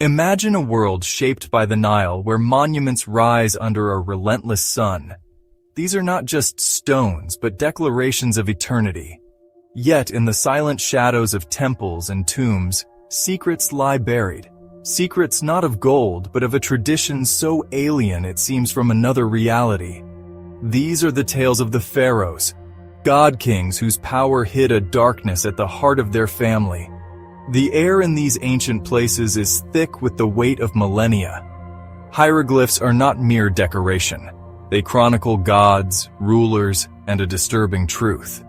Imagine a world shaped by the Nile where monuments rise under a relentless sun. These are not just stones, but declarations of eternity. Yet, in the silent shadows of temples and tombs, secrets lie buried. Secrets not of gold, but of a tradition so alien it seems from another reality. These are the tales of the Pharaohs, god-kings whose power hid a darkness at the heart of their family. The air in these ancient places is thick with the weight of millennia. Hieroglyphs are not mere decoration. They chronicle gods, rulers, and a disturbing truth.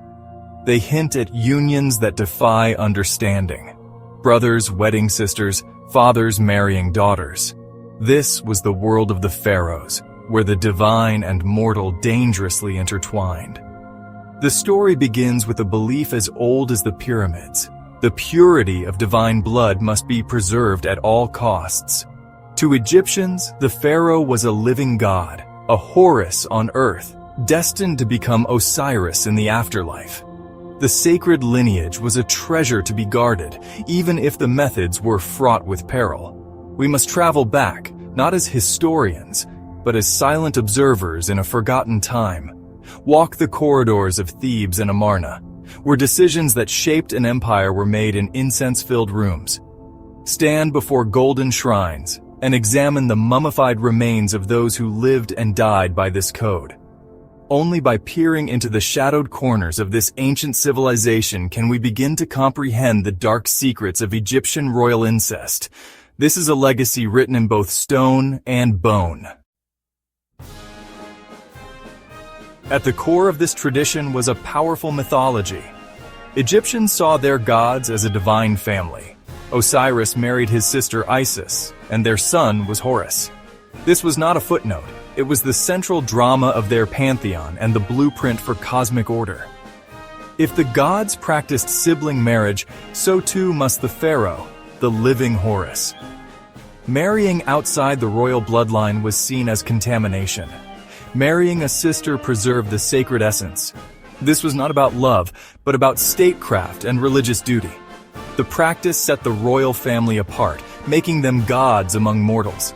They hint at unions that defy understanding. Brothers wedding sisters, fathers marrying daughters. This was the world of the Pharaohs, where the divine and mortal dangerously intertwined. The story begins with a belief as old as the pyramids. The purity of divine blood must be preserved at all costs. To Egyptians, the pharaoh was a living god, a Horus on earth, destined to become Osiris in the afterlife. The sacred lineage was a treasure to be guarded, even if the methods were fraught with peril. We must travel back, not as historians, but as silent observers in a forgotten time. Walk the corridors of Thebes and Amarna, where decisions that shaped an empire were made in incense-filled rooms. Stand before golden shrines and examine the mummified remains of those who lived and died by this code. Only by peering into the shadowed corners of this ancient civilization can we begin to comprehend the dark secrets of Egyptian royal incest. This is a legacy written in both stone and bone. At the core of this tradition was a powerful mythology. Egyptians saw their gods as a divine family. Osiris married his sister Isis, and their son was Horus. This was not a footnote. It was the central drama of their pantheon and the blueprint for cosmic order. If the gods practiced sibling marriage, so too must the pharaoh, the living Horus. Marrying outside the royal bloodline was seen as contamination. Marrying a sister preserved the sacred essence. This was not about love, but about statecraft and religious duty. The practice set the royal family apart, making them gods among mortals.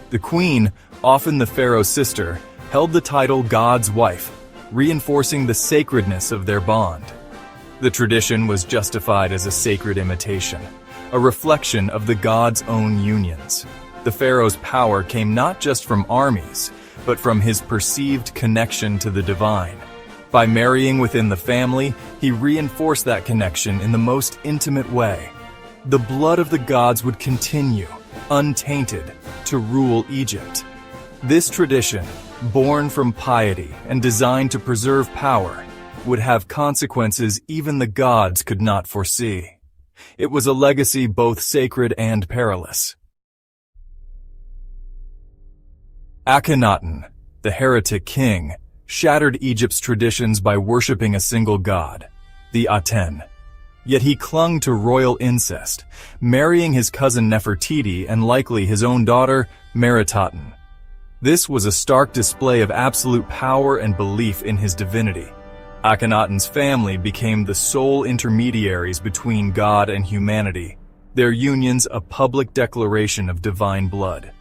The queen, often the pharaoh's sister, held the title God's wife, reinforcing the sacredness of their bond. The tradition was justified as a sacred imitation, a reflection of the god's own unions. The pharaoh's power came not just from armies, but from his perceived connection to the divine. By marrying within the family, he reinforced that connection in the most intimate way. The blood of the gods would continue, untainted, to rule Egypt. This tradition, born from piety and designed to preserve power, would have consequences even the gods could not foresee. It was a legacy both sacred and perilous. Akhenaten, the heretic king, shattered Egypt's traditions by worshipping a single god, the Aten. Yet he clung to royal incest, marrying his cousin Nefertiti and likely his own daughter, Meritaten. This was a stark display of absolute power and belief in his divinity. Akhenaten's family became the sole intermediaries between God and humanity, their unions a public declaration of divine blood.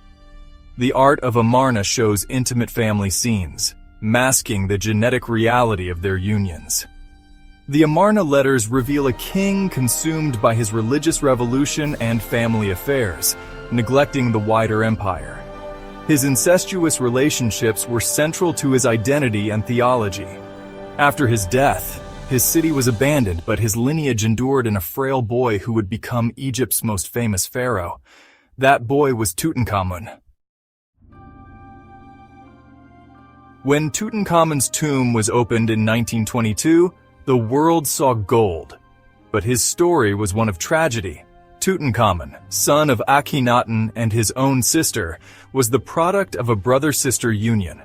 The art of Amarna shows intimate family scenes, masking the genetic reality of their unions. The Amarna letters reveal a king consumed by his religious revolution and family affairs, neglecting the wider empire. His incestuous relationships were central to his identity and theology. After his death, his city was abandoned, but his lineage endured in a frail boy who would become Egypt's most famous pharaoh. That boy was Tutankhamun. When Tutankhamun's tomb was opened in 1922, the world saw gold. But his story was one of tragedy. Tutankhamun, son of Akhenaten and his own sister, was the product of a brother-sister union.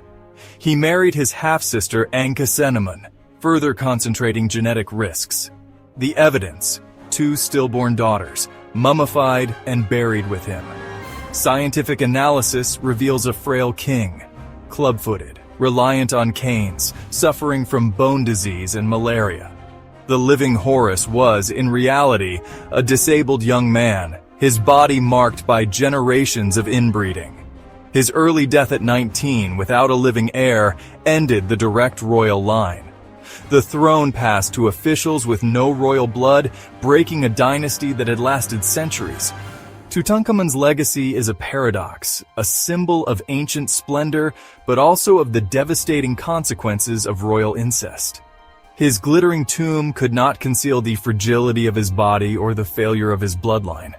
He married his half-sister Akhenaten, further concentrating genetic risks. The evidence: 2 stillborn daughters, mummified and buried with him. Scientific analysis reveals a frail king, club-footed, reliant on canes, suffering from bone disease and malaria. The living Horus was, in reality, a disabled young man, his body marked by generations of inbreeding. His early death at 19 without a living heir ended the direct royal line. The throne passed to officials with no royal blood, breaking a dynasty that had lasted centuries. Tutankhamun's legacy is a paradox, a symbol of ancient splendor, but also of the devastating consequences of royal incest. His glittering tomb could not conceal the fragility of his body or the failure of his bloodline.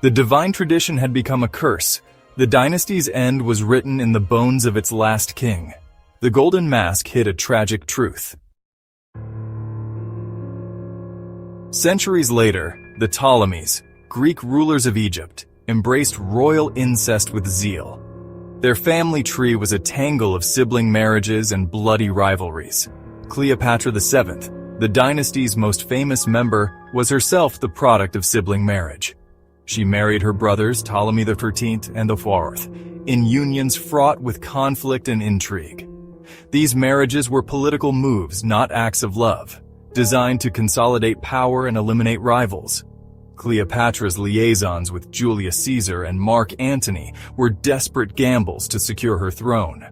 The divine tradition had become a curse. The dynasty's end was written in the bones of its last king. The golden mask hid a tragic truth. Centuries later, the Ptolemies, Greek rulers of Egypt, embraced royal incest with zeal. Their family tree was a tangle of sibling marriages and bloody rivalries. Cleopatra VII, the dynasty's most famous member, was herself the product of sibling marriage. She married her brothers Ptolemy XIII and the Pharaohs, in unions fraught with conflict and intrigue. These marriages were political moves, not acts of love, designed to consolidate power and eliminate rivals. Cleopatra's liaisons with Julius Caesar and Mark Antony were desperate gambles to secure her throne.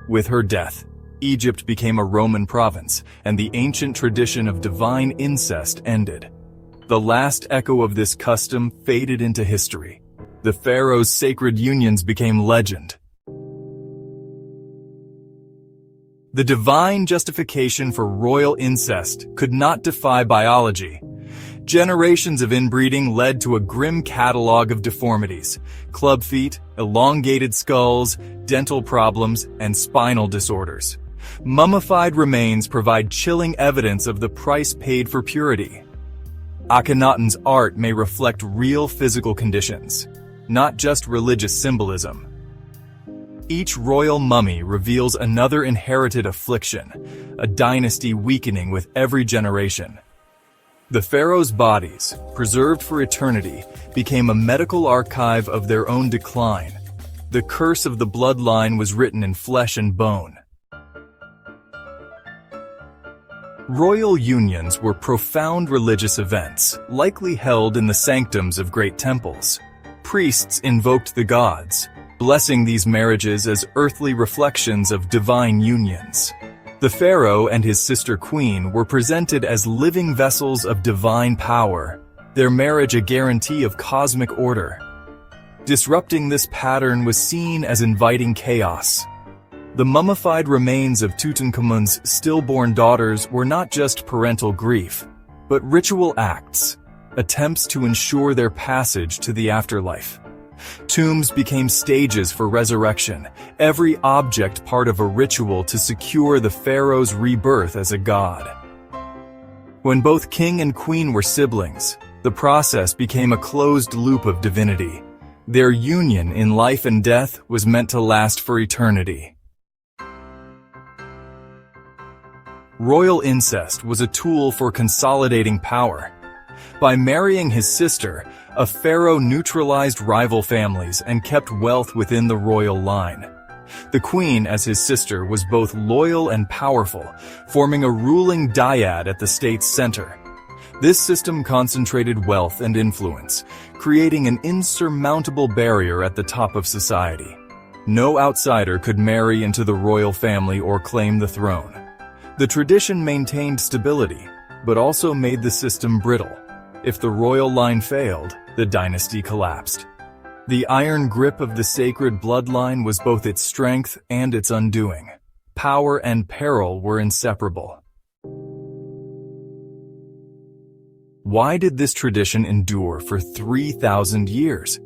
With her death, Egypt became a Roman province, and the ancient tradition of divine incest ended. The last echo of this custom faded into history. The Pharaohs' sacred unions became legend. The divine justification for royal incest could not defy biology. Generations of inbreeding led to a grim catalog of deformities: club feet, elongated skulls, dental problems, and spinal disorders. Mummified remains provide chilling evidence of the price paid for purity. Akhenaten's art may reflect real physical conditions, not just religious symbolism. Each royal mummy reveals another inherited affliction, a dynasty weakening with every generation. The pharaohs' bodies, preserved for eternity, became a medical archive of their own decline. The curse of the bloodline was written in flesh and bone. Royal unions were profound religious events, likely held in the sanctums of great temples. Priests invoked the gods, blessing these marriages as earthly reflections of divine unions. The pharaoh and his sister queen were presented as living vessels of divine power, their marriage a guarantee of cosmic order. Disrupting this pattern was seen as inviting chaos. The mummified remains of Tutankhamun's stillborn daughters were not just parental grief, but ritual acts, attempts to ensure their passage to the afterlife. Tombs became stages for resurrection, every object part of a ritual to secure the pharaoh's rebirth as a god. When both king and queen were siblings, the process became a closed loop of divinity. Their union in life and death was meant to last for eternity. Royal incest was a tool for consolidating power. By marrying his sister, a pharaoh neutralized rival families and kept wealth within the royal line. The queen, as his sister, was both loyal and powerful, forming a ruling dyad at the state's center. This system concentrated wealth and influence, creating an insurmountable barrier at the top of society. No outsider could marry into the royal family or claim the throne. The tradition maintained stability, but also made the system brittle. If the royal line failed, the dynasty collapsed. The iron grip of the sacred bloodline was both its strength and its undoing. Power and peril were inseparable. Why did this tradition endure for 3,000 years?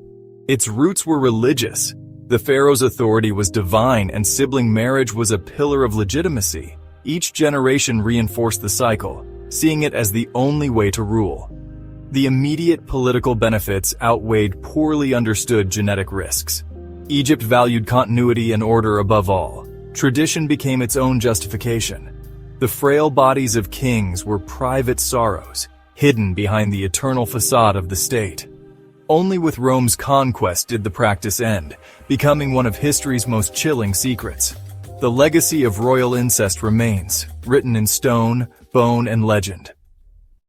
Its roots were religious. The pharaoh's authority was divine, and sibling marriage was a pillar of legitimacy. Each generation reinforced the cycle, seeing it as the only way to rule. The immediate political benefits outweighed poorly understood genetic risks. Egypt valued continuity and order above all. Tradition became its own justification. The frail bodies of kings were private sorrows, hidden behind the eternal facade of the state. Only with Rome's conquest did the practice end, becoming one of history's most chilling secrets. The legacy of royal incest remains, written in stone, bone, and legend.